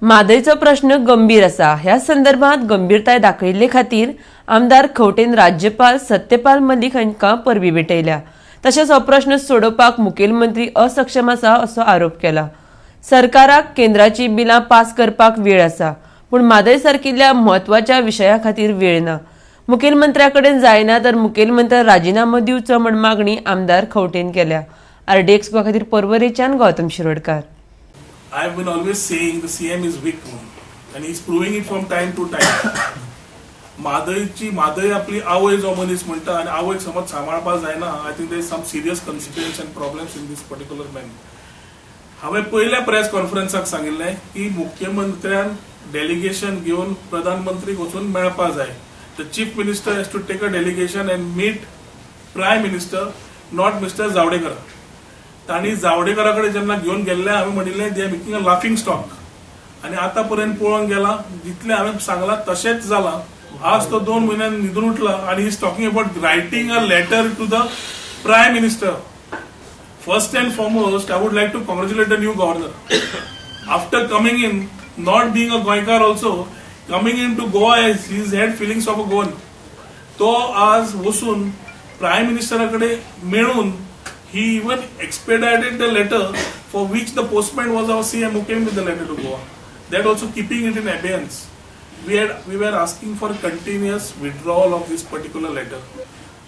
म्हादैचो प्रश्न गंभीर आसा। ह्या संदर्भात गंभीरताय दाखयल्ले खातीर आमदार खवटेन राज्यपाल सत्यपाल मलीक हांकां परबी भेटयल्या। तशेंच हो प्रश्न सोडोवपाक मुखेलमंत्री असक्षम आसा असो आरोप केला। सरकाराक केंद्राची बिलां पास करपाक वेळ आसा, पूण म्हादय सारकिल्ल्या म्हत्वाच्या विशया खातीर वेळ ना। मुखेलमंत्र्या कडेन जायना तर मुखेलमंत्र्यान राजिनामो दिवचो म्हण मागणी आमदार खवटेन केल्या। RD एक्सपो खातीर पर्वरेच्यान Gautam Shirodkar. I've been always saying the CM is weak and he's proving it from time to time. Mhadei आपली आवय जो मनीस म्हणटा आणि आवयक समज सांबाळपाक जायना, I think there is some serious consequence and problems in this particular man. हांवें पयल्या प्रेस कॉन्फरन्साक सांगिल्लें की मुख्यमंत्र्यान डेलिगेशन घेवन प्रधानमंत्रीक वचून मेळपाक जाय. The chief minister has to take a delegation and meet prime minister, not mister Javadekar. तांणी जावडेकरा कडेन जेन्ना घेवन गेल्ले हांवें म्हणिल्लें they are making a laughing stock. आनी आतां पर्यंत पळोवंक गेला जितलें हांवें सांगलां तशेंच जालां. आज तो 2 म्हयन्यान न्हिदून उठला आणि he is talking about writing a letter to the prime minister. First and foremost I would like to congratulate the new governor. After coming in, not being a गोंयकार also, coming in to Goa his had feelings of a Goan. तो आज वचून prime मिनिस्टरा कडेन मेळून he even expedited the letter for which the postman was our CM who came with the letter to Goa. That also keeping it in abeyance. We were asking for continuous withdrawal of this particular letter.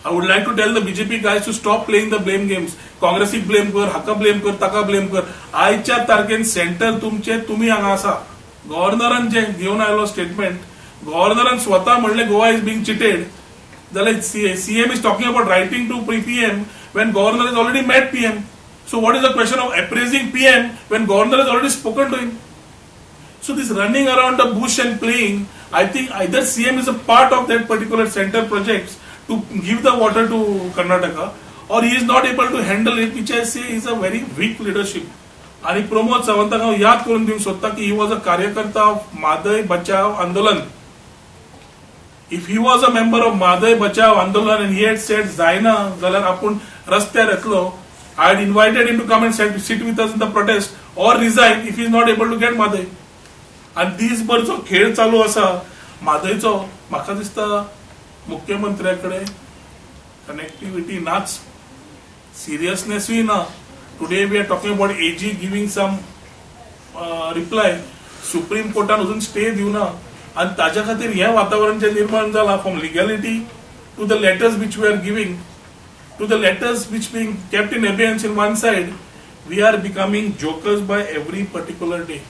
I would like to tell the BJP guys to stop playing the blame games. Congressic blame कर, हाका blame कर, ताका blame कर. आयच्या तारखेन centre तुमचे तुम्ही हांगा आसा. गव्हर्नरान जे घेवन आयलो स्टेटमेंट, गव्हर्नरान स्वता म्हणले Goa is being cheated. CM is talking about writing to PM when governor has already met PM. So what is the question of appraising PM when governor has already spoken to him? So this running around the bush and playing, I think either CM is a part of that particular center projects to give the water to Karnataka, or he is not able to handle it, which I say is a very weak leadership. आणि प्रमोद सावंताक हांव याद करून दिवंक सोदता की he was a कार्यकर्ता of Mhadei बचाव आंदोलन. If he was a member of Mhadei Bachao Andolan and he had said जायना जाल्यार आपूण रस्त्यार येतलो, I had invited him to come and sit with us in the protest or resign if he is not able to get Mhadei. आणि दिसभर जो खेळ चालू आसा म्हादैचो, म्हाका दिसता मुख्यमंत्र्या कडेन कनेक्टिविटी नाच, सिरियसनेसूय ना. Today we are talking about AG giving some reply. Supreme कोर्टान अजून स्टे दिवना आणि ताज्या खातीर हें वातावरण जे निर्माण जाला from legality to the letters which we are giving, to the letters which being kept in abeyance in one side, we are becoming jokers by every particular day.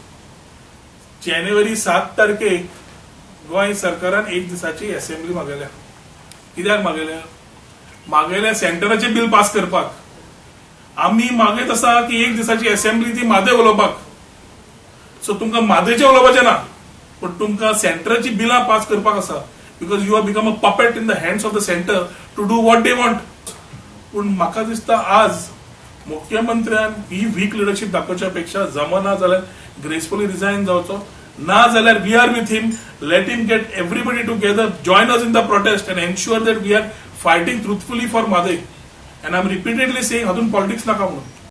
जानेवारी 7 तारखेक गोंय सरकारान 1 दिसाची असेंब्ली मागयल्या. कित्याक मागयल्या सेंटराचें बिल पास करपाक. आमी मागयत आसा की 1 दिसाची असेंब्ली ती म्हादय उलोवपाक. सो तुमकां म्हादैचें उलोवपाचें ना, पण तुमकां सेंटराची बिलां पास करपाक आसा. Because you are become a puppet in the hands of the centre to do what they want. पूण म्हाका दिसता आज मुख्यमंत्र्यान ही वीक लिडरशिप दाखोवच्या पेक्षा जमना जाल्यार ग्रेसफुली रिजायन जावचो. ना जाल्यार we are with him. Let him get everybody together, join us in the protest and ensure that we are fighting truthfully for Mhadei. And I am repeatedly saying हातून politics नाका म्हणून.